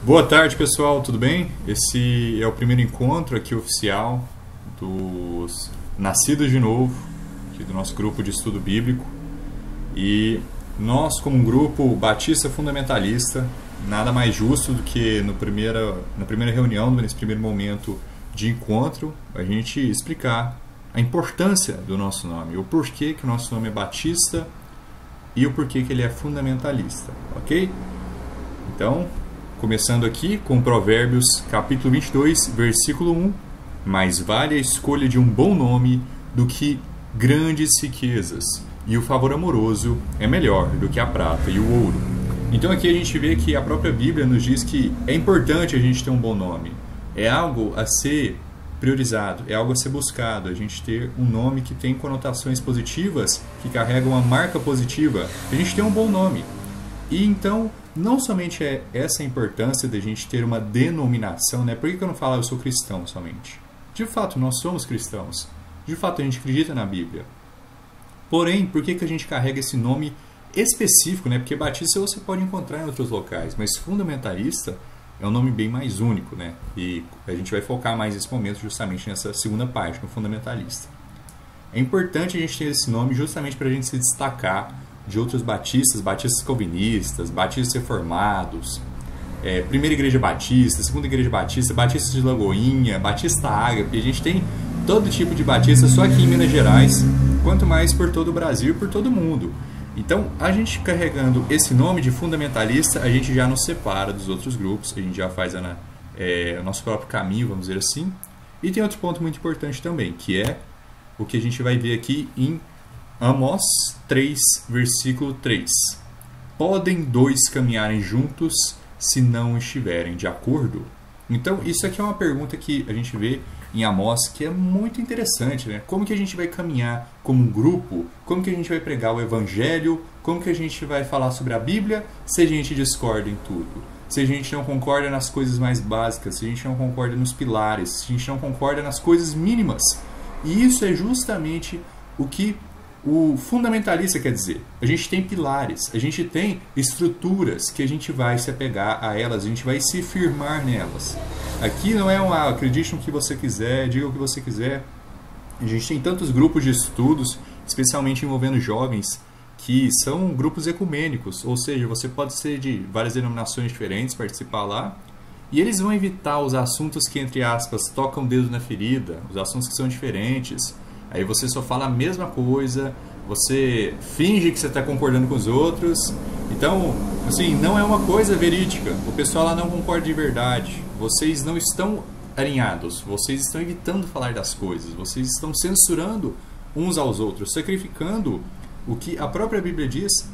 Boa tarde, pessoal, tudo bem? Esse é o primeiro encontro aqui oficial dos Nascidos de Novo, aqui do nosso grupo de estudo bíblico. E nós, como um grupo batista fundamentalista, nada mais justo do que na primeira reunião, nesse primeiro momento de encontro, a gente explicar a importância do nosso nome, o porquê que o nosso nome é Batista e o porquê que ele é fundamentalista, ok? Então, começando aqui com Provérbios capítulo 22, versículo 1. Mais vale a escolha de um bom nome do que grandes riquezas, e o favor amoroso é melhor do que a prata e o ouro. Então aqui a gente vê que a própria Bíblia nos diz que é importante a gente ter um bom nome. É algo a ser priorizado, é algo a ser buscado, a gente ter um nome que tem conotações positivas, que carrega uma marca positiva, a gente tem um bom nome. E então, não somente é essa a importância de a gente ter uma denominação, né? Por que eu não falo eu sou cristão somente? De fato, nós somos cristãos. De fato, a gente acredita na Bíblia. Porém, por que a gente carrega esse nome específico, né? Porque Batista você pode encontrar em outros locais, mas fundamentalista é um nome bem mais único, né? E a gente vai focar mais nesse momento justamente nessa segunda parte, no fundamentalista. É importante a gente ter esse nome justamente para a gente se destacar de outros batistas, batistas calvinistas, batistas reformados, Primeira Igreja Batista, Segunda Igreja Batista, Batistas de Lagoinha, Batista Ágape. A gente tem todo tipo de batista só aqui em Minas Gerais, quanto mais por todo o Brasil e por todo o mundo. Então, a gente carregando esse nome de fundamentalista, a gente já nos separa dos outros grupos, a gente já faz o nosso próprio caminho, vamos dizer assim. E tem outro ponto muito importante também, que é o que a gente vai ver aqui em Amós 3, versículo 3. Podem dois caminharem juntos se não estiverem de acordo? Então, isso aqui é uma pergunta que a gente vê em Amós, que é muito interessante, né? Como que a gente vai caminhar como um grupo? Como que a gente vai pregar o Evangelho? Como que a gente vai falar sobre a Bíblia se a gente discorda em tudo? Se a gente não concorda nas coisas mais básicas, se a gente não concorda nos pilares, se a gente não concorda nas coisas mínimas. E isso é justamente o que o fundamentalista quer dizer. A gente tem pilares, a gente tem estruturas que a gente vai se apegar a elas, a gente vai se firmar nelas. Aqui não é acredite no que você quiser, diga o que você quiser. A gente tem tantos grupos de estudos, especialmente envolvendo jovens, que são grupos ecumênicos, ou seja, você pode ser de várias denominações diferentes, participar lá, e eles vão evitar os assuntos que, entre aspas, tocam o dedo na ferida, os assuntos que são diferentes. Aí você só fala a mesma coisa, você finge que você está concordando com os outros. Então, assim, não é uma coisa verídica. O pessoal lá não concorda de verdade. Vocês não estão alinhados, vocês estão evitando falar das coisas, vocês estão censurando uns aos outros, sacrificando o que a própria Bíblia diz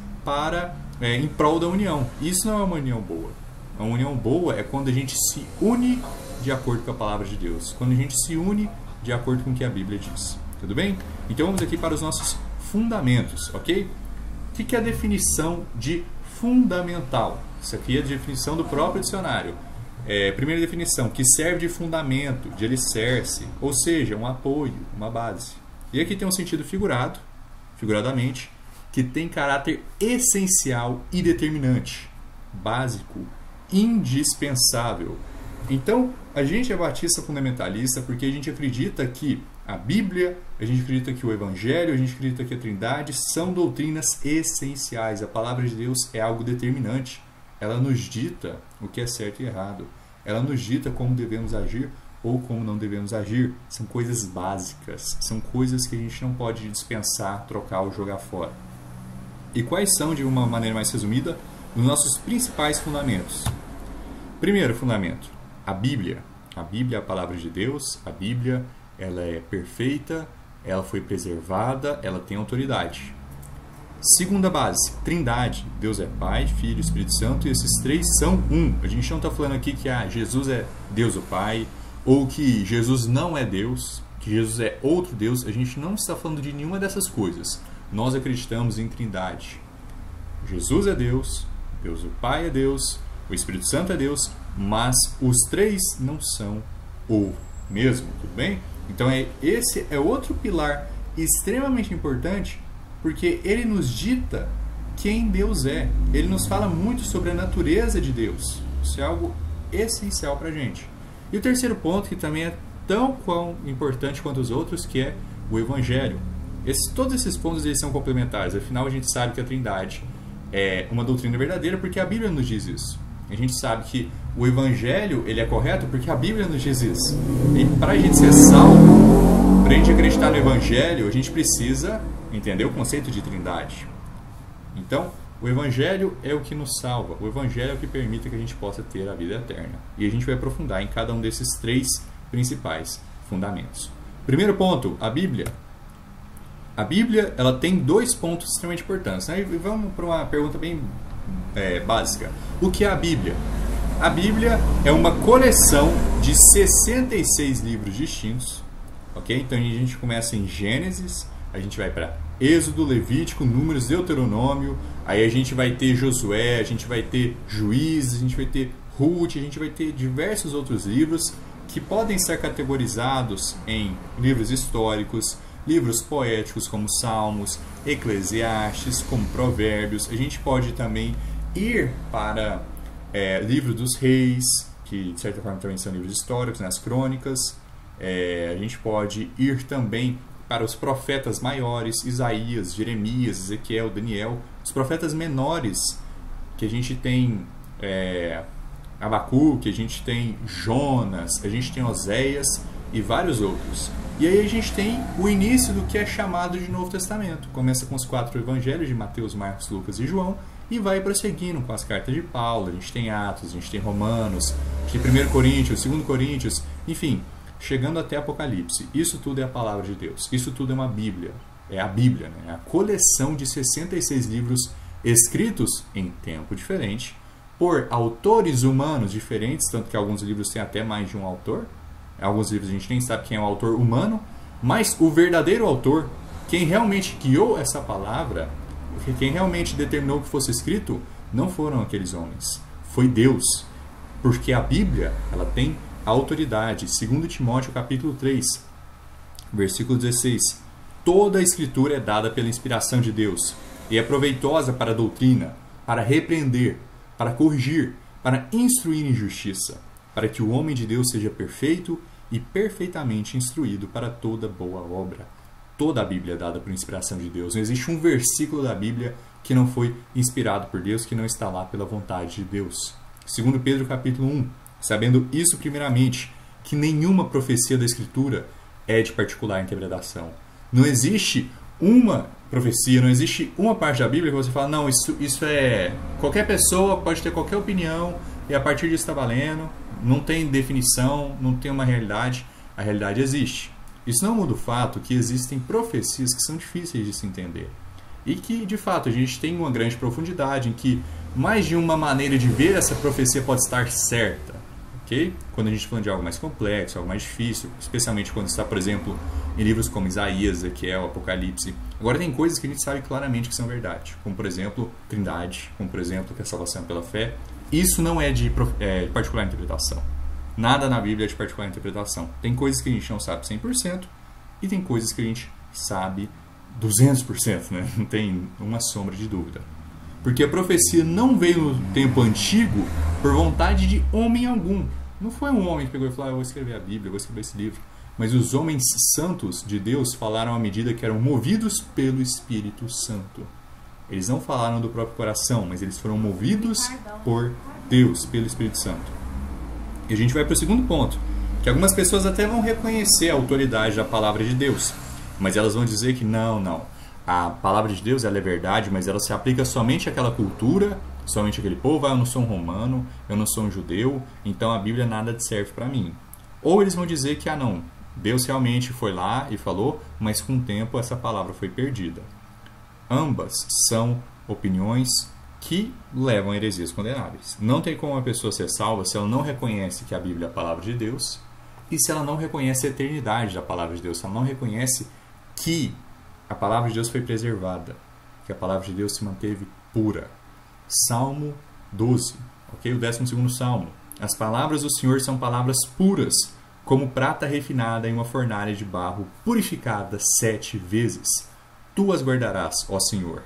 em prol da união. Isso não é uma união boa. Uma união boa é quando a gente se une de acordo com a palavra de Deus, quando a gente se une de acordo com o que a Bíblia diz. Tudo bem? Então vamos aqui para os nossos fundamentos, ok? O que é a definição de fundamental? Isso aqui é a definição do próprio dicionário. Primeira definição, que serve de fundamento, de alicerce, ou seja, um apoio, uma base. E aqui tem um sentido figuradamente, que tem caráter essencial e determinante, básico, indispensável. Então, a gente é batista fundamentalista porque a gente acredita que a Bíblia, a gente acredita que o Evangelho, a gente acredita que a Trindade são doutrinas essenciais. A palavra de Deus é algo determinante. Ela nos dita o que é certo e errado. Ela nos dita como devemos agir ou como não devemos agir. São coisas básicas. São coisas que a gente não pode dispensar, trocar ou jogar fora. E quais são, de uma maneira mais resumida, os nossos principais fundamentos? Primeiro fundamento, a Bíblia. A Bíblia é a palavra de Deus. A Bíblia ela é perfeita, ela foi preservada, ela tem autoridade. Segunda base, Trindade. Deus é Pai, Filho e Espírito Santo, e esses três são um. A gente não está falando aqui que Jesus é Deus o Pai, ou que Jesus não é Deus, que Jesus é outro Deus. A gente não está falando de nenhuma dessas coisas. Nós acreditamos em Trindade. Jesus é Deus, Deus o Pai é Deus, o Espírito Santo é Deus, mas os três não são o mesmo, tudo bem? Então esse é outro pilar extremamente importante, porque ele nos dita quem Deus é. Ele nos fala muito sobre a natureza de Deus. Isso é algo essencial para a gente. E o terceiro ponto, que também é tão importante quanto os outros, que é o Evangelho. Todos esses pontos eles são complementares, afinal a gente sabe que a Trindade é uma doutrina verdadeira porque a Bíblia nos diz isso. A gente sabe que o Evangelho ele é correto porque a Bíblia nos diz isso. E para a gente ser salvo, para a gente acreditar no Evangelho, a gente precisa entender o conceito de Trindade. Então, o Evangelho é o que nos salva, o Evangelho é o que permite que a gente possa ter a vida eterna. E a gente vai aprofundar em cada um desses três principais fundamentos. Primeiro ponto, a Bíblia. A Bíblia ela tem dois pontos extremamente importantes. Né? E vamos para uma pergunta bem básica. O que é a Bíblia? A Bíblia é uma coleção de 66 livros distintos. Okay? Então a gente começa em Gênesis, a gente vai para Êxodo, Levítico, Números, Deuteronômio, aí a gente vai ter Josué, a gente vai ter Juízes, a gente vai ter Ruth, a gente vai ter diversos outros livros que podem ser categorizados em livros históricos, livros poéticos como Salmos, Eclesiastes, como Provérbios. A gente pode também ir para livro dos reis, que de certa forma também são livros históricos, né, as crônicas. A gente pode ir também para os profetas maiores, Isaías, Jeremias, Ezequiel, Daniel. Os profetas menores, que a gente tem Abacuque, a gente tem Jonas, a gente tem Oséias e vários outros. E aí a gente tem o início do que é chamado de Novo Testamento. Começa com os 4 evangelhos de Mateus, Marcos, Lucas e João e vai prosseguindo com as cartas de Paulo. A gente tem Atos, a gente tem Romanos, a gente tem 1 Coríntios, 2 Coríntios, enfim, chegando até Apocalipse. Isso tudo é a palavra de Deus. Isso tudo é uma Bíblia. É a Bíblia, né? É a coleção de 66 livros escritos em tempo diferente por autores humanos diferentes, tanto que alguns livros têm até mais de um autor. Alguns livros a gente nem sabe quem é o autor humano, mas o verdadeiro autor, quem realmente guiou essa palavra, quem realmente determinou que fosse escrito, não foram aqueles homens, foi Deus. Porque a Bíblia, ela tem autoridade. 2 Timóteo capítulo 3, versículo 16. Toda a escritura é dada pela inspiração de Deus e é proveitosa para a doutrina, para repreender, para corrigir, para instruir em justiça, para que o homem de Deus seja perfeito e perfeitamente instruído para toda boa obra. Toda a Bíblia é dada por inspiração de Deus. Não existe um versículo da Bíblia que não foi inspirado por Deus, que não está lá pela vontade de Deus. 2 Pedro capítulo 1, sabendo isso primeiramente, que nenhuma profecia da Escritura é de particular interpretação. Não existe uma profecia, não existe uma parte da Bíblia que você fala, não, isso é... Qualquer pessoa pode ter qualquer opinião e a partir disso está valendo. Não tem definição, não tem uma realidade. A realidade existe. Isso não muda o fato que existem profecias que são difíceis de se entender. E que, de fato, a gente tem uma grande profundidade em que mais de uma maneira de ver essa profecia pode estar certa. Okay? Quando a gente fala de algo mais complexo, algo mais difícil, especialmente quando está, por exemplo, em livros como Isaías, Ezequiel, Apocalipse. Agora tem coisas que a gente sabe claramente que são verdade, como, por exemplo, Trindade, como, por exemplo, que a salvação é pela fé. Isso não é de particular interpretação. Nada na Bíblia é de particular interpretação. Tem coisas que a gente não sabe 100% e tem coisas que a gente sabe 200%, né? Não tem uma sombra de dúvida. Porque a profecia não veio no tempo antigo por vontade de homem algum. Não foi um homem que pegou e falou, eu vou escrever a Bíblia, eu vou escrever esse livro. Mas os homens santos de Deus falaram à medida que eram movidos pelo Espírito Santo. Eles não falaram do próprio coração, mas eles foram movidos por Deus, pelo Espírito Santo. E a gente vai para o segundo ponto, que algumas pessoas até vão reconhecer a autoridade da palavra de Deus, mas elas vão dizer que não, a palavra de Deus ela é verdade, mas ela se aplica somente àquela cultura, somente àquele povo. Eu não sou um romano, eu não sou um judeu, então a Bíblia nada serve para mim. Ou eles vão dizer que, não, Deus realmente foi lá e falou, mas com o tempo essa palavra foi perdida. Ambas são opiniões que levam a heresias condenáveis. Não tem como uma pessoa ser salva se ela não reconhece que a Bíblia é a palavra de Deus e se ela não reconhece a eternidade da palavra de Deus, se ela não reconhece que a palavra de Deus foi preservada, que a palavra de Deus se manteve pura. Salmo 12, ok? O 12º Salmo. As palavras do Senhor são palavras puras, como prata refinada em uma fornalha de barro, purificada 7 vezes. Tu as guardarás, ó Senhor.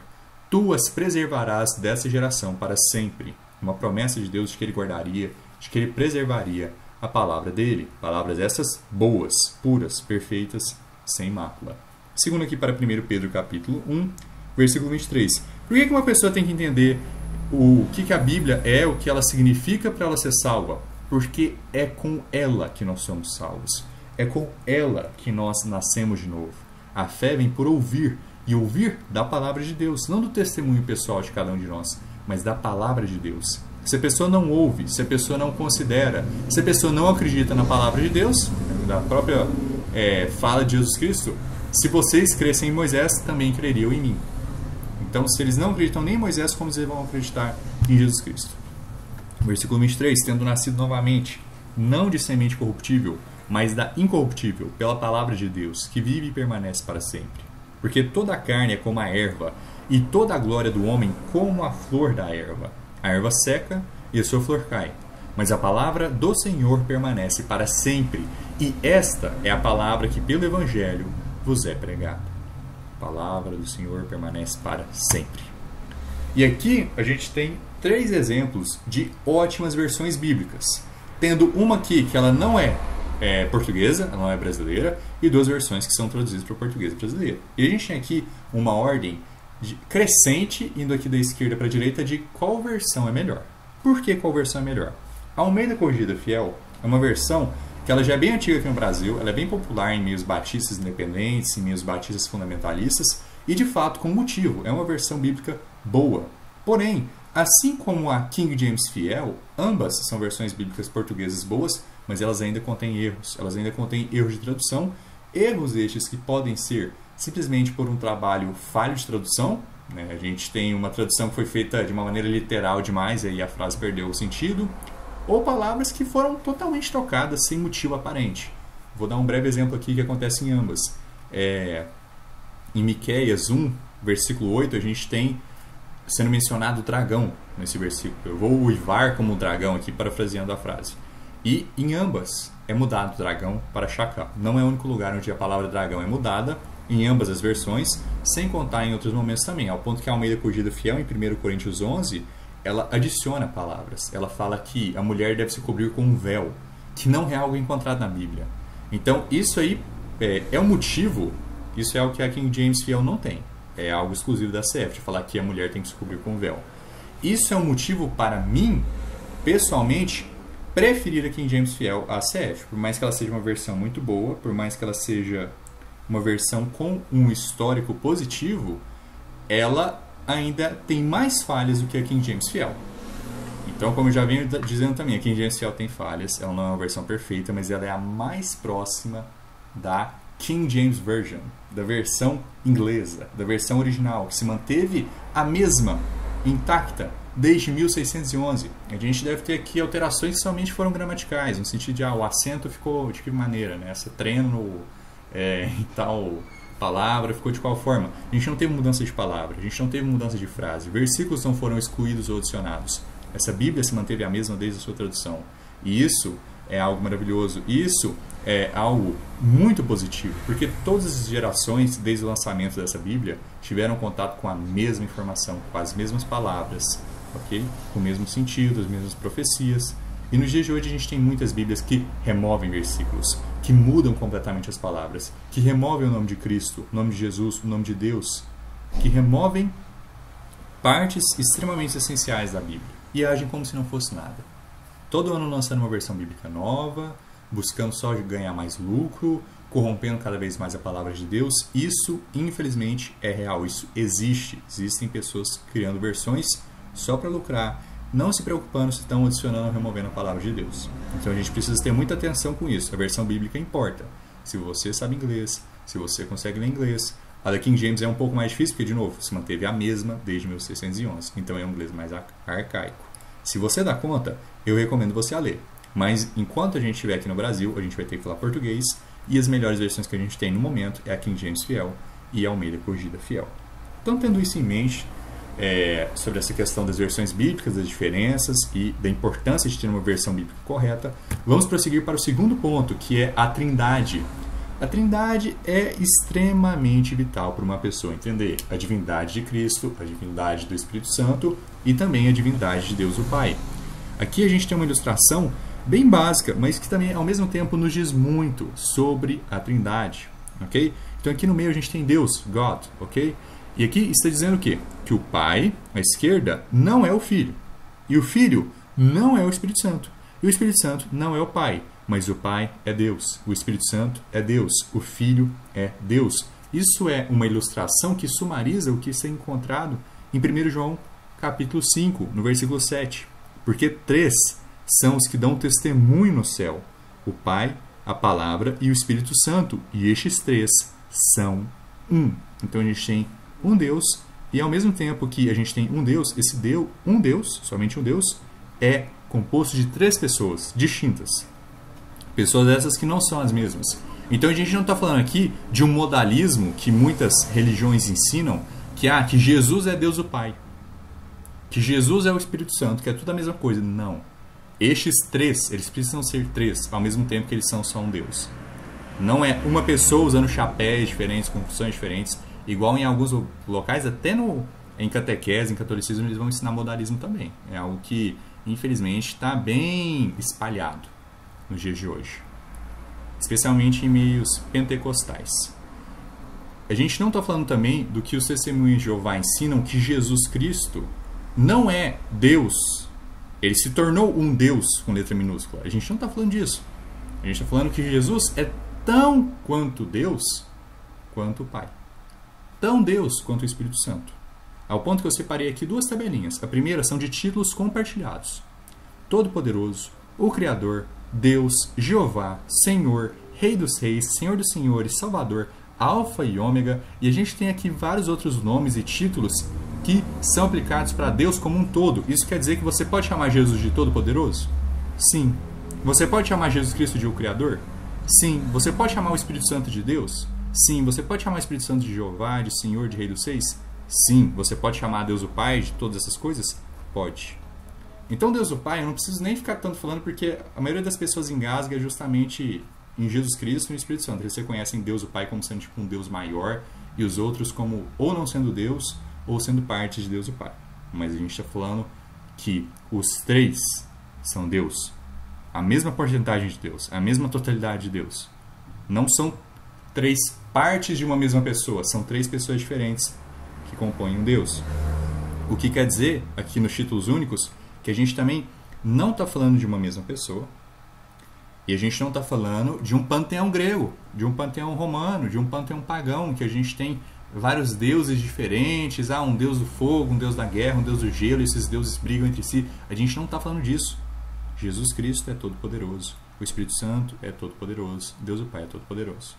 Tu as preservarás dessa geração para sempre. Uma promessa de Deus de que Ele guardaria de que ele preservaria a palavra dele, palavras essas boas, puras, perfeitas, sem mácula. Segundo aqui para 1 Pedro capítulo 1, versículo 23. Por que uma pessoa tem que entender o que a Bíblia é, o que ela significa para ela ser salva? Porque é com ela que nós somos salvos. É com ela que nós nascemos de novo. A fé vem por ouvir, e ouvir da palavra de Deus, não do testemunho pessoal de cada um de nós, mas da palavra de Deus. Se a pessoa não ouve, se a pessoa não considera, se a pessoa não acredita na palavra de Deus, da própria fala de Jesus Cristo, se vocês crescem em Moisés, também creriam em mim. Então, se eles não acreditam nem em Moisés, como eles vão acreditar em Jesus Cristo? Versículo 23, tendo nascido novamente, não de semente corruptível, mas da incorruptível, pela palavra de Deus, que vive e permanece para sempre. Porque toda a carne é como a erva, e toda a glória do homem como a flor da erva. A erva seca e a sua flor cai, mas a palavra do Senhor permanece para sempre, e esta é a palavra que pelo Evangelho vos é pregada. A palavra do Senhor permanece para sempre. E aqui a gente tem 3 exemplos de ótimas versões bíblicas, tendo uma aqui que ela não é portuguesa, ela não é brasileira, e 2 versões que são traduzidas para o português brasileiro. E a gente tem aqui uma ordem crescente, indo aqui da esquerda para a direita, de qual versão é melhor. Por que qual versão é melhor? A Almeida Corrigida Fiel é uma versão que ela já é bem antiga aqui no Brasil, ela é bem popular em meios batistas independentes, em meios batistas fundamentalistas, e de fato, com motivo, é uma versão bíblica boa. Porém, assim como a King James Fiel, ambas são versões bíblicas portuguesas boas, mas elas ainda contêm erros. Elas ainda contêm erros de tradução, erros estes que podem ser simplesmente por um trabalho falho de tradução. A gente tem uma tradução que foi feita de uma maneira literal demais, e aí a frase perdeu o sentido, ou palavras que foram totalmente trocadas sem motivo aparente. Vou dar um breve exemplo aqui que acontece em ambas. Em Miqueias 1, versículo 8, a gente tem sendo mencionado o dragão nesse versículo. Eu vou uivar como dragão aqui, parafraseando a frase. E em ambas é mudado dragão para chacal. Não é o único lugar onde a palavra dragão é mudada, em ambas as versões, sem contar em outros momentos também, ao ponto que a Almeida Corrigida Fiel, em 1 Coríntios 11, ela adiciona palavras. Ela fala que a mulher deve se cobrir com um véu, que não é algo encontrado na Bíblia. Então, isso aí é um motivo, isso é algo que a King James Fiel não tem. É algo exclusivo da CF, de falar que a mulher tem que se cobrir com um véu. Isso é um motivo para mim, pessoalmente, preferir a King James Fiel à CF. Por mais que ela seja uma versão muito boa, por mais que ela seja uma versão com um histórico positivo, ela ainda tem mais falhas do que a King James Fiel. Então, como eu já venho dizendo também, a King James Fiel tem falhas, ela não é uma versão perfeita, mas ela é a mais próxima da King James Version, da versão inglesa, da versão original, que se manteve a mesma, intacta, desde 1611. A gente deve ter aqui alterações que somente foram gramaticais, no sentido de o acento ficou de que maneira, essa treno em tal palavra ficou de qual forma. A gente não teve mudança de palavra, a gente não teve mudança de frase, versículos não foram excluídos ou adicionados. Essa Bíblia se manteve a mesma desde a sua tradução. E isso é algo maravilhoso. Isso é algo muito positivo, porque todas as gerações, desde o lançamento dessa Bíblia, tiveram contato com a mesma informação, com as mesmas palavras, okay? Com o mesmo sentido, as mesmas profecias. E nos dias de hoje a gente tem muitas Bíblias que removem versículos, que mudam completamente as palavras, que removem o nome de Cristo, o nome de Jesus, o nome de Deus, que removem partes extremamente essenciais da Bíblia e agem como se não fosse nada. Todo ano lançando uma versão bíblica nova, buscando só ganhar mais lucro, corrompendo cada vez mais a palavra de Deus. Isso, infelizmente, é real, isso existe. Existem pessoas criando versões só para lucrar, não se preocupando se estão adicionando ou removendo a palavra de Deus. Então a gente precisa ter muita atenção com isso. A versão bíblica importa. Se você sabe inglês, se você consegue ler inglês. A da King James é um pouco mais difícil, porque, de novo, se manteve a mesma desde 1611. Então é um inglês mais arcaico. Se você dá conta, eu recomendo você a ler. Mas enquanto a gente estiver aqui no Brasil, a gente vai ter que falar português. E as melhores versões que a gente tem no momento é a King James Fiel e a Almeida Corrigida Fiel. Então, tendo isso em mente, sobre essa questão das versões bíblicas, das diferenças e da importância de ter uma versão bíblica correta, vamos prosseguir para o segundo ponto, que é a Trindade. A Trindade é extremamente vital para uma pessoa entender a divindade de Cristo, a divindade do Espírito Santo e também a divindade de Deus o Pai. Aqui a gente tem uma ilustração bem básica, mas que também ao mesmo tempo nos diz muito sobre a Trindade, ok? Então aqui no meio a gente tem Deus, God, ok? E aqui está dizendo o quê? Que o Pai, à esquerda, não é o Filho. E o Filho não é o Espírito Santo. E o Espírito Santo não é o Pai, mas o Pai é Deus. O Espírito Santo é Deus. O Filho é Deus. Isso é uma ilustração que sumariza o que está encontrado em 1 João capítulo 5, no versículo 7. Porque 3 são os que dão testemunho no céu: o Pai, a Palavra e o Espírito Santo. E estes 3 são um. Então a gente tem um Deus, e ao mesmo tempo que a gente tem um Deus, um Deus, somente um Deus, é composto de 3 pessoas distintas. Pessoas essas que não são as mesmas. Então a gente não está falando aqui de um modalismo que muitas religiões ensinam, que Jesus é Deus o Pai, que Jesus é o Espírito Santo, que é tudo a mesma coisa. Não. Estes 3, eles precisam ser 3, ao mesmo tempo que eles são só um Deus. Não é uma pessoa usando chapéus diferentes, com funções diferentes, igual em alguns locais, até em catequese, em catolicismo, eles vão ensinar modalismo também. É algo que, infelizmente, está bem espalhado nos dias de hoje, especialmente em meios pentecostais. A gente não está falando também do que os testemunhos de Jeová ensinam, que Jesus Cristo não é Deus. Ele se tornou um Deus com letra minúscula. A gente não está falando disso. A gente está falando que Jesus é tão quanto Deus quanto o Pai. Tão Deus quanto o Espírito Santo. Ao ponto que eu separei aqui 2 tabelinhas. A primeira são de títulos compartilhados: Todo-Poderoso, o Criador, Deus, Jeová, Senhor, Rei dos Reis, Senhor dos Senhores, Salvador, Alfa e Ômega. E a gente tem aqui vários outros nomes e títulos que são aplicados para Deus como um todo. Isso quer dizer que você pode chamar Jesus de Todo-Poderoso? Sim. Você pode chamar Jesus Cristo de o Criador? Sim. Você pode chamar o Espírito Santo de Deus? Sim. Você pode chamar o Espírito Santo de Jeová, de Senhor, de Rei dos Reis? Sim. Você pode chamar Deus o Pai de todas essas coisas? Pode. Então Deus o Pai, eu não preciso nem ficar tanto falando, porque a maioria das pessoas engasga justamente em Jesus Cristo e no Espírito Santo. Eles reconhecem Deus o Pai como sendo tipo um Deus maior, e os outros como ou não sendo Deus, ou sendo parte de Deus o Pai. Mas a gente está falando que os 3 são Deus. A mesma porcentagem de Deus, a mesma totalidade de Deus. Não são 3 partes de uma mesma pessoa, são 3 pessoas diferentes que compõem um Deus. O que quer dizer, aqui nos títulos únicos, que a gente também não está falando de uma mesma pessoa, e a gente não está falando de um panteão grego, de um panteão romano, de um panteão pagão, que a gente tem vários deuses diferentes, um deus do fogo, um deus da guerra, um deus do gelo, e esses deuses brigam entre si. A gente não está falando disso. Jesus Cristo é todo-poderoso, o Espírito Santo é todo-poderoso, Deus o Pai é todo-poderoso.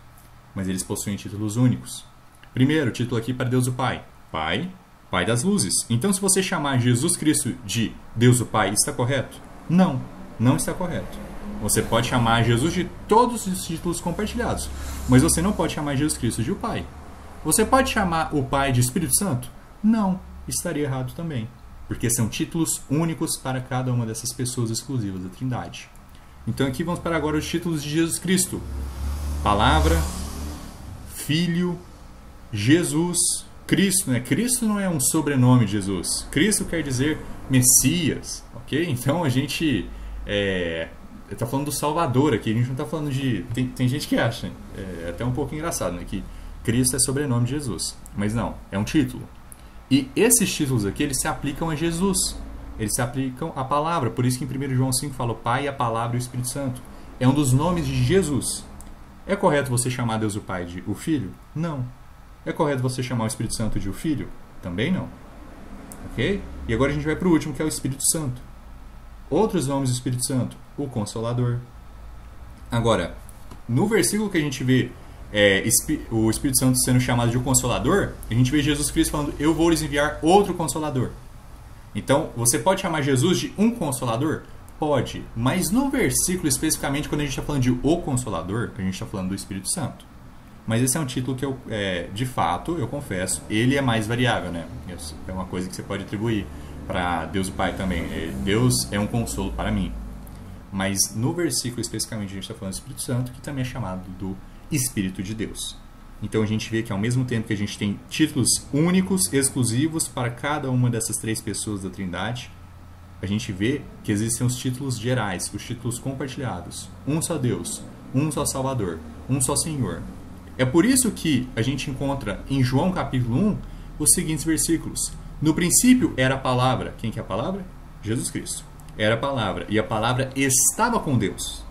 Mas eles possuem títulos únicos. Primeiro, título aqui para Deus o Pai. Pai das luzes. Então, se você chamar Jesus Cristo de Deus o Pai, está correto? Não, não está correto. Você pode chamar Jesus de todos os títulos compartilhados, mas você não pode chamar Jesus Cristo de o Pai. Você pode chamar o Pai de Espírito Santo? Não, estaria errado também, porque são títulos únicos para cada uma dessas pessoas exclusivas da Trindade. Então aqui vamos para agora os títulos de Jesus Cristo: Palavra, Filho, Jesus, Cristo. Cristo não é um sobrenome de Jesus. Cristo quer dizer Messias, ok? Então a gente está falando do Salvador aqui, a gente não está falando de... Tem gente que acha, é até um pouco engraçado, né, que Cristo é sobrenome de Jesus, mas não, é um título. E esses títulos aqui, eles se aplicam a Jesus, eles se aplicam à palavra. Por isso que em 1 João 5 fala o Pai, a Palavra e o Espírito Santo. É um dos nomes de Jesus. É correto você chamar Deus o Pai de o Filho? Não. É correto você chamar o Espírito Santo de o Filho? Também não. Ok? E agora a gente vai para o último, que é o Espírito Santo. Outros nomes do Espírito Santo: o Consolador. Agora, no versículo que a gente vê o Espírito Santo sendo chamado de o Consolador, a gente vê Jesus Cristo falando: eu vou lhes enviar outro Consolador. Então, você pode chamar Jesus de um Consolador? Pode, mas no versículo especificamente, quando a gente está falando de o Consolador, a gente está falando do Espírito Santo. Mas esse é um título que de fato, eu confesso, ele é mais variável, né? Isso é uma coisa que você pode atribuir para Deus o Pai também. Deus é um consolo para mim. Mas no versículo especificamente a gente está falando do Espírito Santo, que também é chamado do Espírito de Deus. Então a gente vê que ao mesmo tempo que a gente tem títulos únicos, exclusivos para cada uma dessas 3 pessoas da Trindade, a gente vê que existem os títulos gerais, os títulos compartilhados. Um só Deus, um só Salvador, um só Senhor. É por isso que a gente encontra em João capítulo 1 os seguintes versículos. No princípio era a palavra. Quem que é a palavra? Jesus Cristo. Era a palavra. E a palavra estava com Deus.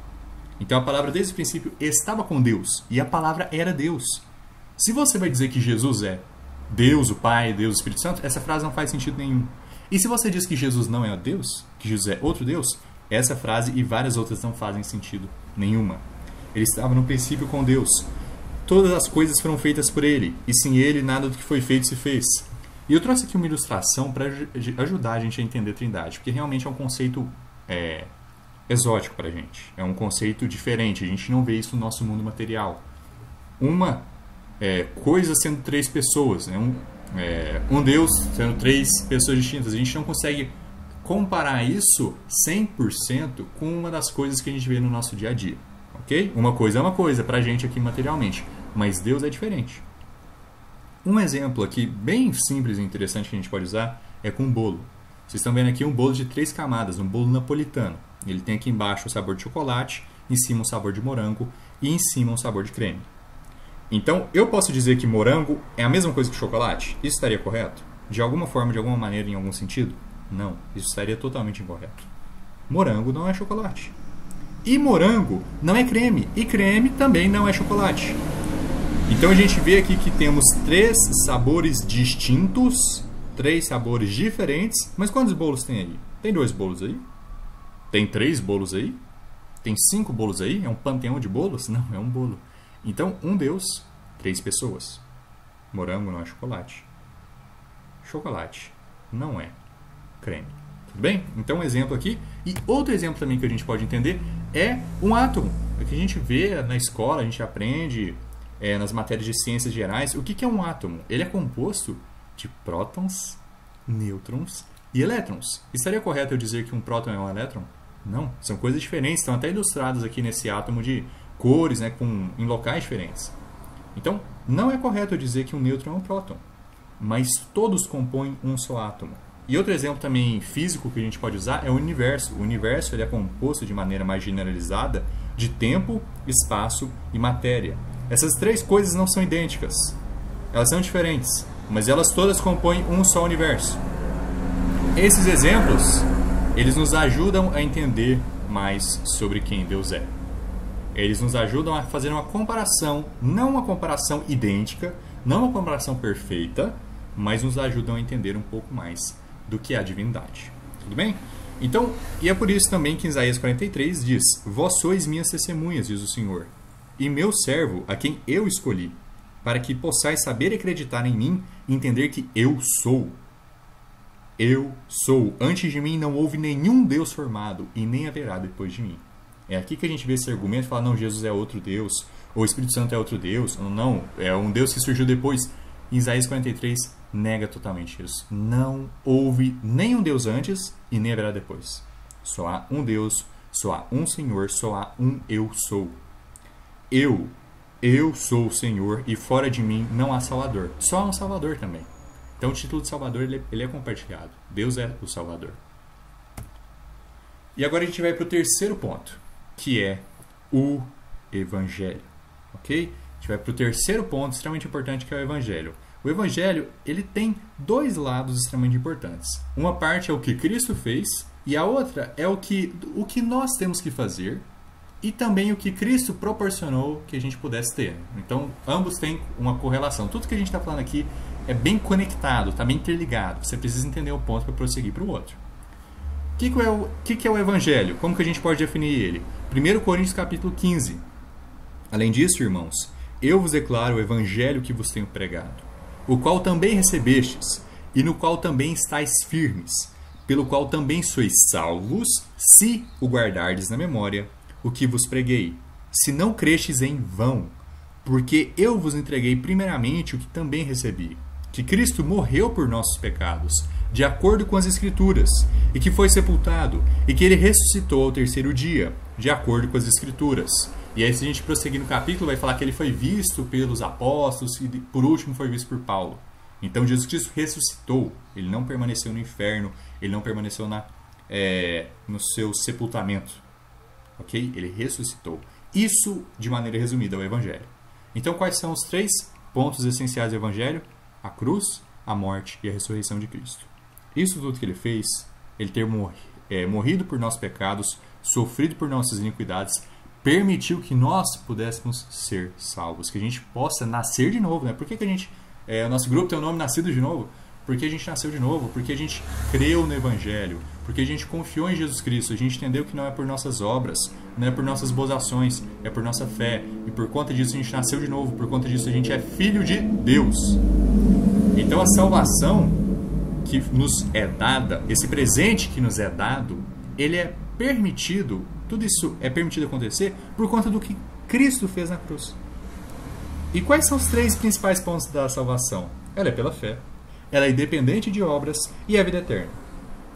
Então a palavra desde o princípio estava com Deus. E a palavra era Deus. Se você vai dizer que Jesus é Deus, o Pai, Deus, o Espírito Santo, essa frase não faz sentido nenhum. E se você diz que Jesus não é Deus, que Jesus é outro Deus, essa frase e várias outras não fazem sentido nenhuma. Ele estava no princípio com Deus. Todas as coisas foram feitas por Ele, e sem Ele nada do que foi feito se fez. E eu trouxe aqui uma ilustração para ajudar a gente a entender a Trindade, porque realmente é um conceito exótico para a gente. É um conceito diferente, a gente não vê isso no nosso mundo material. Uma coisa sendo três pessoas, né? Um Deus sendo três pessoas distintas. A gente não consegue comparar isso 100% com uma das coisas que a gente vê no nosso dia a dia. Okay? Uma coisa é uma coisa para a gente aqui materialmente, mas Deus é diferente. Um exemplo aqui bem simples e interessante que a gente pode usar é com um bolo. Vocês estão vendo aqui um bolo de 3 camadas, um bolo napolitano. Ele tem aqui embaixo o sabor de chocolate, em cima um sabor de morango e em cima um sabor de creme. Então, eu posso dizer que morango é a mesma coisa que chocolate? Isso estaria correto? De alguma forma, de alguma maneira, em algum sentido? Não, isso estaria totalmente incorreto. Morango não é chocolate. E morango não é creme. E creme também não é chocolate. Então a gente vê aqui que temos 3 sabores distintos, 3 sabores diferentes. Mas quantos bolos tem aí? Tem 2 bolos aí? Tem 3 bolos aí? Tem 5 bolos aí? É um panteão de bolos? Não, é um bolo. Então, um Deus, 3 pessoas. Morango não é chocolate. Chocolate não é creme. Tudo bem? Então, um exemplo aqui. E outro exemplo também que a gente pode entender é um átomo. É que a gente vê na escola, a gente aprende nas matérias de ciências gerais. O que é um átomo? Ele é composto de prótons, nêutrons e elétrons. Estaria correto eu dizer que um próton é um elétron? Não, são coisas diferentes. Estão até ilustradas aqui nesse átomo de cores, né, em locais diferentes. Então, não é correto eu dizer que um nêutron é um próton. Mas todos compõem um só átomo. E outro exemplo também físico que a gente pode usar é o universo. O universo ele é composto de maneira mais generalizada de tempo, espaço e matéria. Essas 3 coisas não são idênticas. Elas são diferentes, mas elas todas compõem um só universo. Esses exemplos, eles nos ajudam a entender mais sobre quem Deus é. Eles nos ajudam a fazer uma comparação, não uma comparação idêntica, não uma comparação perfeita, mas nos ajudam a entender um pouco mais do que é a divindade. Tudo bem? Então, e é por isso também que em Isaías 43 diz: Vós sois minhas testemunhas, diz o Senhor, e meu servo, a quem eu escolhi, para que possais saber e acreditar em mim e entender que eu sou. Eu sou. Antes de mim não houve nenhum Deus formado e nem haverá depois de mim. É aqui que a gente vê esse argumento e fala, não, Jesus é outro Deus, ou o Espírito Santo é outro Deus, não, é um Deus que surgiu depois. Em Isaías 43 nega totalmente isso. Não houve nenhum Deus antes e nem haverá depois. Só há um Deus, só há um Senhor, só há um eu sou. Eu sou o Senhor e fora de mim não há Salvador. Só há um Salvador também. Então o título de Salvador ele é compartilhado. Deus é o Salvador. E agora a gente vai para o terceiro ponto, que é o Evangelho. Ok? A gente vai para o terceiro ponto extremamente importante, que é o Evangelho. O Evangelho ele tem 2 lados extremamente importantes. Uma parte é o que Cristo fez e a outra é o que nós temos que fazer e também o que Cristo proporcionou que a gente pudesse ter. Então, ambos têm uma correlação. Tudo que a gente está falando aqui é bem conectado, está bem interligado. Você precisa entender o ponto para prosseguir para o outro. O que é o Evangelho? Como que a gente pode definir ele? 1 Coríntios capítulo 15. Além disso, irmãos, eu vos declaro o Evangelho que vos tenho pregado, o qual também recebestes, e no qual também estáis firmes, pelo qual também sois salvos, se o guardardes na memória o que vos preguei, se não crestes em vão, porque eu vos entreguei primeiramente o que também recebi, que Cristo morreu por nossos pecados, de acordo com as Escrituras, e que foi sepultado, e que ele ressuscitou ao 3º dia, de acordo com as Escrituras. E aí, se a gente prosseguir no capítulo, vai falar que ele foi visto pelos apóstolos e, por último, foi visto por Paulo. Então, Jesus Cristo ressuscitou. Ele não permaneceu no inferno, ele não permaneceu no seu sepultamento. Ok? Ele ressuscitou. Isso, de maneira resumida, é o Evangelho. Então, quais são os 3 pontos essenciais do Evangelho? A cruz, a morte e a ressurreição de Cristo. Isso tudo que ele fez, ele ter morrido por nossos pecados, sofrido por nossas iniquidades, permitiu que nós pudéssemos ser salvos, que a gente possa nascer de novo, né? Por que a gente, o nosso grupo tem o nome Nascido de Novo? Porque a gente nasceu de novo, porque a gente creu no Evangelho, porque a gente confiou em Jesus Cristo, a gente entendeu que não é por nossas obras, não é por nossas boas ações, é por nossa fé, e por conta disso a gente nasceu de novo, por conta disso a gente é filho de Deus. Então a salvação que nos é dada, esse presente que nos é dado, ele é permitido, tudo isso é permitido acontecer por conta do que Cristo fez na cruz. E quais são os 3 principais pontos da salvação? Ela é pela fé, ela é independente de obras e é a vida eterna.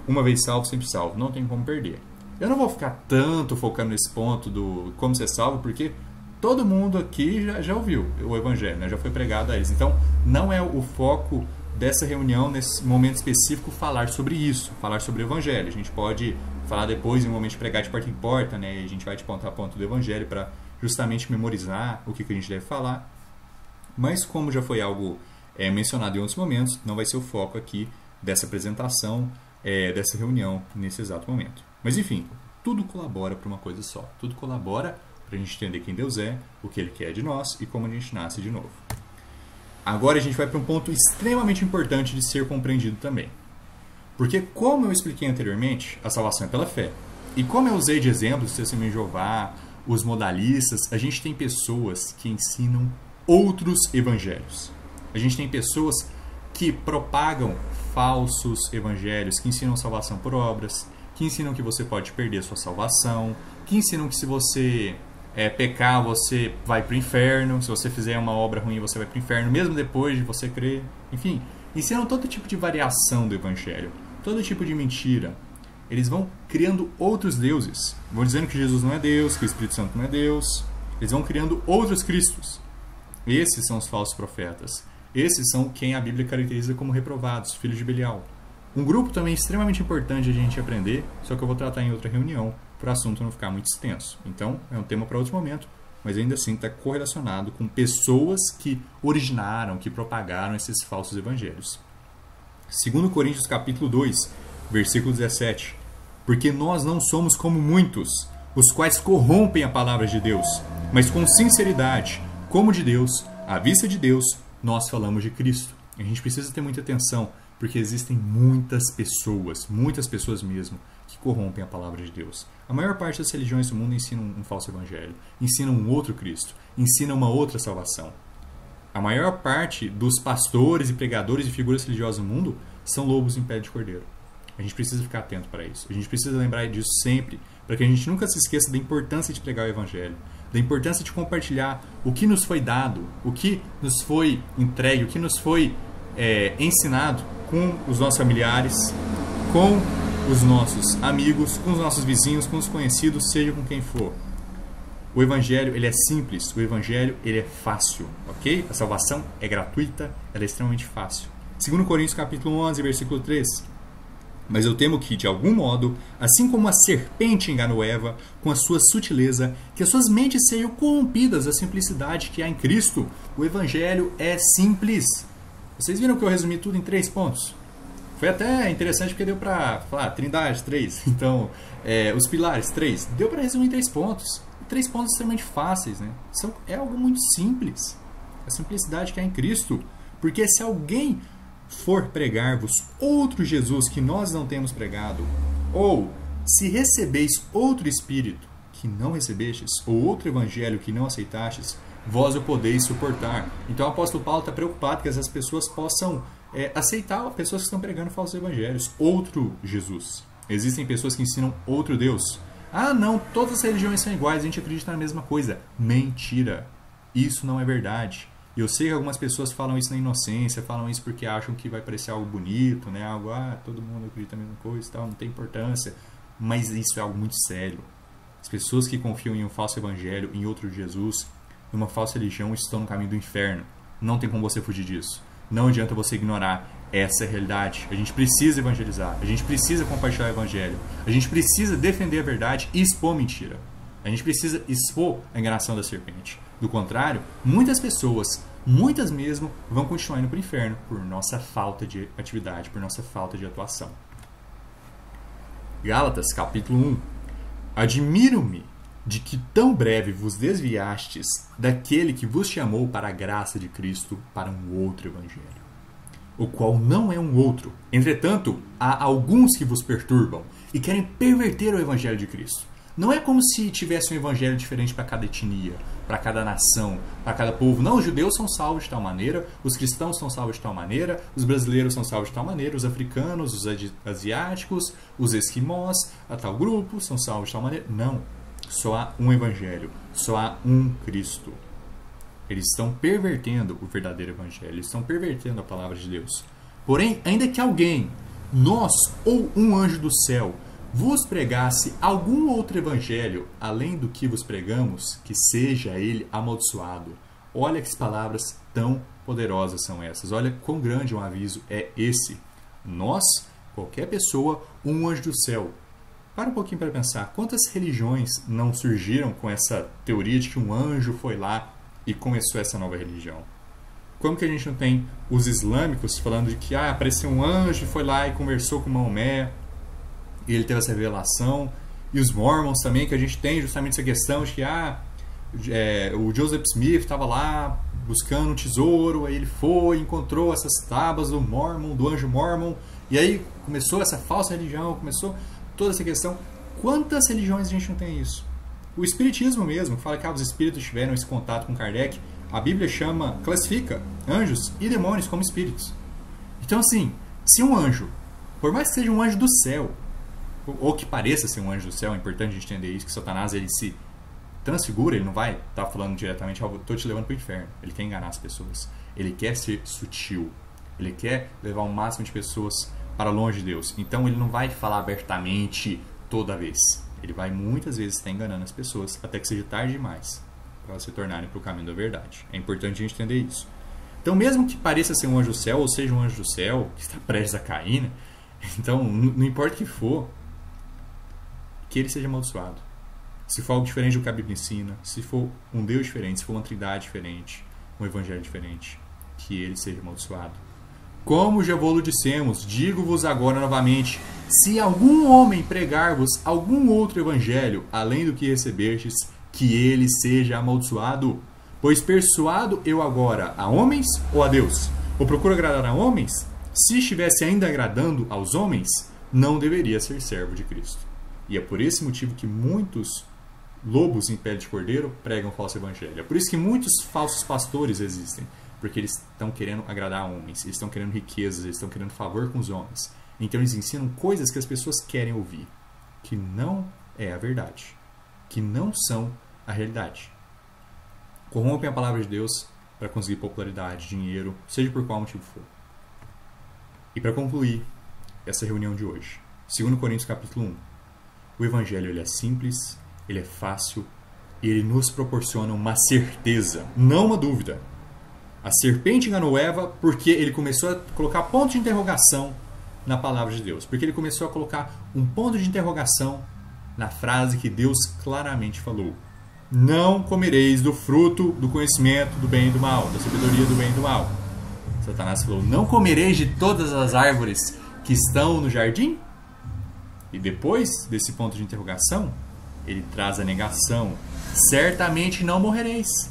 Uma vez salvo, sempre salvo, não tem como perder. Eu não vou ficar tanto focando nesse ponto do como ser salvo, porque todo mundo aqui já ouviu o Evangelho, né? Já foi pregado a eles. Então, não é o foco dessa reunião, nesse momento específico, falar sobre isso, falar sobre o Evangelho. A gente pode falar depois, em um momento de pregar de porta em porta, né? E a gente vai de ponto a ponto do Evangelho para justamente memorizar o que a gente deve falar. Mas como já foi algo mencionado em outros momentos, não vai ser o foco aqui dessa apresentação, dessa reunião nesse exato momento. Mas enfim, tudo colabora para uma coisa só. Tudo colabora para a gente entender quem Deus é, o que Ele quer de nós e como a gente nasce de novo. Agora a gente vai para um ponto extremamente importante de ser compreendido também. Porque, como eu expliquei anteriormente, a salvação é pela fé. E como eu usei de exemplos, o Testemunho de Jeová, os modalistas, a gente tem pessoas que ensinam outros evangelhos. A gente tem pessoas que propagam falsos evangelhos, que ensinam salvação por obras, que ensinam que você pode perder sua salvação, que ensinam que se você pecar, você vai para o inferno, se você fizer uma obra ruim, você vai para o inferno, mesmo depois de você crer. Enfim, ensinam todo tipo de variação do evangelho, todo tipo de mentira. Eles vão criando outros deuses, vão dizendo que Jesus não é Deus, que o Espírito Santo não é Deus. Eles vão criando outros cristos. Esses são os falsos profetas. Esses são quem a Bíblia caracteriza como reprovados, filhos de Belial. Um grupo também extremamente importante a gente aprender, só que eu vou tratar em outra reunião, para o assunto não ficar muito extenso. Então, é um tema para outro momento, mas ainda assim está correlacionado com pessoas que originaram, que propagaram esses falsos evangelhos. 2 Coríntios capítulo 2, versículo 17. Porque nós não somos como muitos, os quais corrompem a palavra de Deus, mas com sinceridade, como de Deus, à vista de Deus, nós falamos de Cristo. A gente precisa ter muita atenção, porque existem muitas pessoas mesmo, que corrompem a palavra de Deus. A maior parte das religiões do mundo ensinam um falso evangelho, ensinam um outro Cristo, ensinam uma outra salvação. A maior parte dos pastores e pregadores e figuras religiosas do mundo são lobos em pele de cordeiro. A gente precisa ficar atento para isso. A gente precisa lembrar disso sempre, para que a gente nunca se esqueça da importância de pregar o evangelho, da importância de compartilhar o que nos foi dado, o que nos foi entregue, o que nos foi ensinado com os nossos familiares, com os nossos amigos, com os nossos vizinhos, com os conhecidos, seja com quem for. O evangelho, ele é simples, o evangelho, ele é fácil, ok? A salvação é gratuita, ela é extremamente fácil. 2 Coríntios capítulo 11, versículo 3. Mas eu temo que, de algum modo, assim como a serpente enganou Eva com a sua sutileza, que as suas mentes sejam corrompidas da simplicidade que há em Cristo. O evangelho é simples. Vocês viram que eu resumi tudo em 3 pontos? Foi até interessante porque deu para falar Trindade, 3. Então, os pilares, 3. Deu para resumir em 3 pontos. 3 pontos extremamente fáceis, né? É algo muito simples. A simplicidade que há em Cristo. Porque se alguém for pregar-vos outro Jesus que nós não temos pregado, ou se recebeis outro Espírito que não recebestes, ou outro Evangelho que não aceitastes, vós o podeis suportar. Então o apóstolo Paulo está preocupado que essas pessoas possam aceitar pessoas que estão pregando falsos evangelhos, outro Jesus. Existem pessoas que ensinam outro Deus. Ah, não, todas as religiões são iguais, a gente acredita na mesma coisa. Mentira. Isso não é verdade. E eu sei que algumas pessoas falam isso na inocência, falam isso porque acham que vai parecer algo bonito, né? Algo, todo mundo acredita na mesma coisa e tal, não tem importância. Mas isso é algo muito sério. As pessoas que confiam em um falso evangelho, em outro Jesus, numa falsa religião, estão no caminho do inferno. Não tem como você fugir disso. Não adianta você ignorar essa realidade. A gente precisa evangelizar, a gente precisa compartilhar o evangelho, a gente precisa defender a verdade e expor mentira. A gente precisa expor a enganação da serpente. Do contrário, muitas pessoas, muitas mesmo, vão continuar indo para o inferno por nossa falta de atividade, por nossa falta de atuação. Gálatas, capítulo 1. Admiro-me de que tão breve vos desviastes daquele que vos chamou para a graça de Cristo para um outro evangelho, o qual não é um outro. Entretanto, há alguns que vos perturbam e querem perverter o evangelho de Cristo. Não é como se tivesse um evangelho diferente para cada etnia, para cada nação, para cada povo. Não, os judeus são salvos de tal maneira, os cristãos são salvos de tal maneira, os brasileiros são salvos de tal maneira, os africanos, os asiáticos, os esquimós, a tal grupo são salvos de tal maneira. Não, só há um evangelho, só há um Cristo. Eles estão pervertendo o verdadeiro evangelho, eles estão pervertendo a palavra de Deus. Porém, ainda que alguém, nós ou um anjo do céu, vos pregasse algum outro evangelho além do que vos pregamos, que seja ele amaldiçoado. Olha que palavras tão poderosas são essas. Olha quão grande um aviso é esse. Nós, qualquer pessoa, um anjo do céu. Para um pouquinho para pensar. Quantas religiões não surgiram com essa teoria de que um anjo foi lá e começou essa nova religião? Como que a gente não tem os islâmicos falando de que apareceu um anjo e foi lá e conversou com Maomé, e ele teve essa revelação, e os Mormons também, que a gente tem justamente essa questão de que o Joseph Smith estava lá buscando um tesouro, aí ele foi, encontrou essas tábuas do Mormon, do anjo Mormon, e aí começou essa falsa religião, começou toda essa questão. Quantas religiões a gente não tem isso? O Espiritismo mesmo, fala que os espíritos tiveram esse contato com Kardec, a Bíblia classifica anjos e demônios como espíritos. Então assim, se um anjo, por mais que seja um anjo do céu, ou que pareça ser um anjo do céu, é importante a gente entender isso, que Satanás ele se transfigura, ele não vai estar falando diretamente, estou te levando para o inferno. Ele quer enganar as pessoas, ele quer ser sutil, ele quer levar o máximo de pessoas para longe de Deus. Então ele não vai falar abertamente toda vez, ele vai muitas vezes estar enganando as pessoas até que seja tarde demais para elas se tornarem para o caminho da verdade. É importante a gente entender isso. Então mesmo que pareça ser um anjo do céu, ou seja um anjo do céu que está prestes a cair, né? Então não importa o que for, que ele seja amaldiçoado. Se for algo diferente do que a Bíblia ensina, se for um Deus diferente, se for uma trindade diferente, um evangelho diferente, que ele seja amaldiçoado. Como já vos dissemos, digo-vos agora novamente, se algum homem pregar-vos algum outro evangelho, além do que recebestes, que ele seja amaldiçoado. Pois persuado eu agora a homens ou a Deus? Ou procuro agradar a homens? Se estivesse ainda agradando aos homens, não deveria ser servo de Cristo. E é por esse motivo que muitos lobos em pele de cordeiro pregam falso evangelho. É por isso que muitos falsos pastores existem. Porque eles estão querendo agradar homens, eles estão querendo riquezas, eles estão querendo favor com os homens. Então eles ensinam coisas que as pessoas querem ouvir, que não é a verdade, que não são a realidade. Corrompem a palavra de Deus para conseguir popularidade, dinheiro, seja por qual motivo for. E para concluir essa reunião de hoje, 2 Coríntios capítulo 1. O Evangelho ele é simples, ele é fácil e ele nos proporciona uma certeza, não uma dúvida. A serpente enganou Eva porque ele começou a colocar ponto de interrogação na palavra de Deus. Porque ele começou a colocar um ponto de interrogação na frase que Deus claramente falou. Não comereis do fruto do conhecimento do bem e do mal, da sabedoria do bem e do mal. Satanás falou, não comereis de todas as árvores que estão no jardim? E depois desse ponto de interrogação, ele traz a negação. Certamente não morrereis.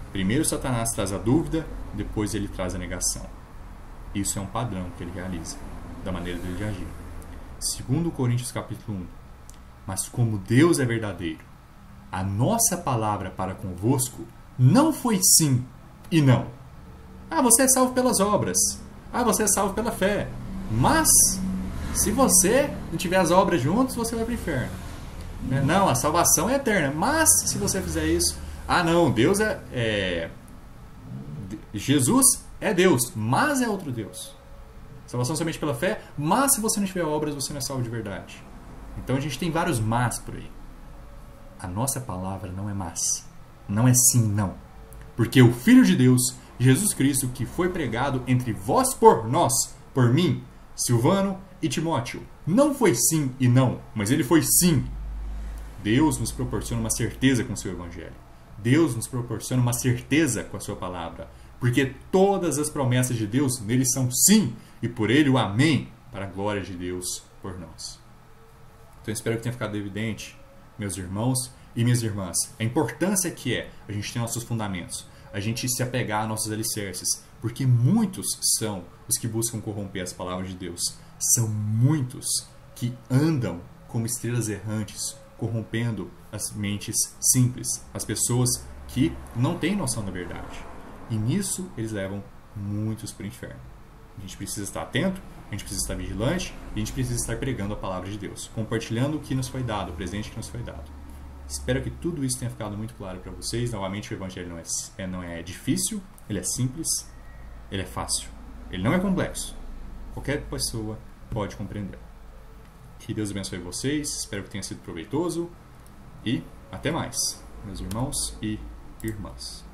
Primeiro Satanás traz a dúvida, depois ele traz a negação. Isso é um padrão que ele realiza, da maneira dele de agir. 2 Coríntios capítulo 1. Mas como Deus é verdadeiro, a nossa palavra para convosco não foi sim e não. Você é salvo pelas obras. Você é salvo pela fé. Mas se você não tiver as obras juntos, você vai para o inferno. Não, a salvação é eterna. Mas se você fizer isso, não, Deus Jesus é Deus, mas é outro Deus. Salvação somente pela fé, mas se você não tiver obras, você não é salvo de verdade. Então a gente tem vários mas por aí. A nossa palavra não é mas. Não é sim, não. Porque o Filho de Deus Jesus Cristo, que foi pregado entre vós por nós, por mim, Silvano e Timóteo. Não foi sim e não, mas ele foi sim. Deus nos proporciona uma certeza com o seu evangelho. Deus nos proporciona uma certeza com a sua palavra, porque todas as promessas de Deus nele são sim, e por ele o amém, para a glória de Deus por nós. Então espero que tenha ficado evidente, meus irmãos e minhas irmãs, a importância que é a gente ter nossos fundamentos, a gente se apegar a nossos alicerces, porque muitos são os que buscam corromper as palavras de Deus. São muitos que andam como estrelas errantes, corrompendo as mentes simples, as pessoas que não têm noção da verdade. E nisso eles levam muitos para o inferno. A gente precisa estar atento, a gente precisa estar vigilante e a gente precisa estar pregando a palavra de Deus, compartilhando o que nos foi dado, o presente que nos foi dado. Espero que tudo isso tenha ficado muito claro para vocês. Novamente, o Evangelho não é difícil, ele é simples, ele é fácil, ele não é complexo. Qualquer pessoa pode compreender. Que Deus abençoe vocês, espero que tenha sido proveitoso e até mais, meus irmãos e irmãs.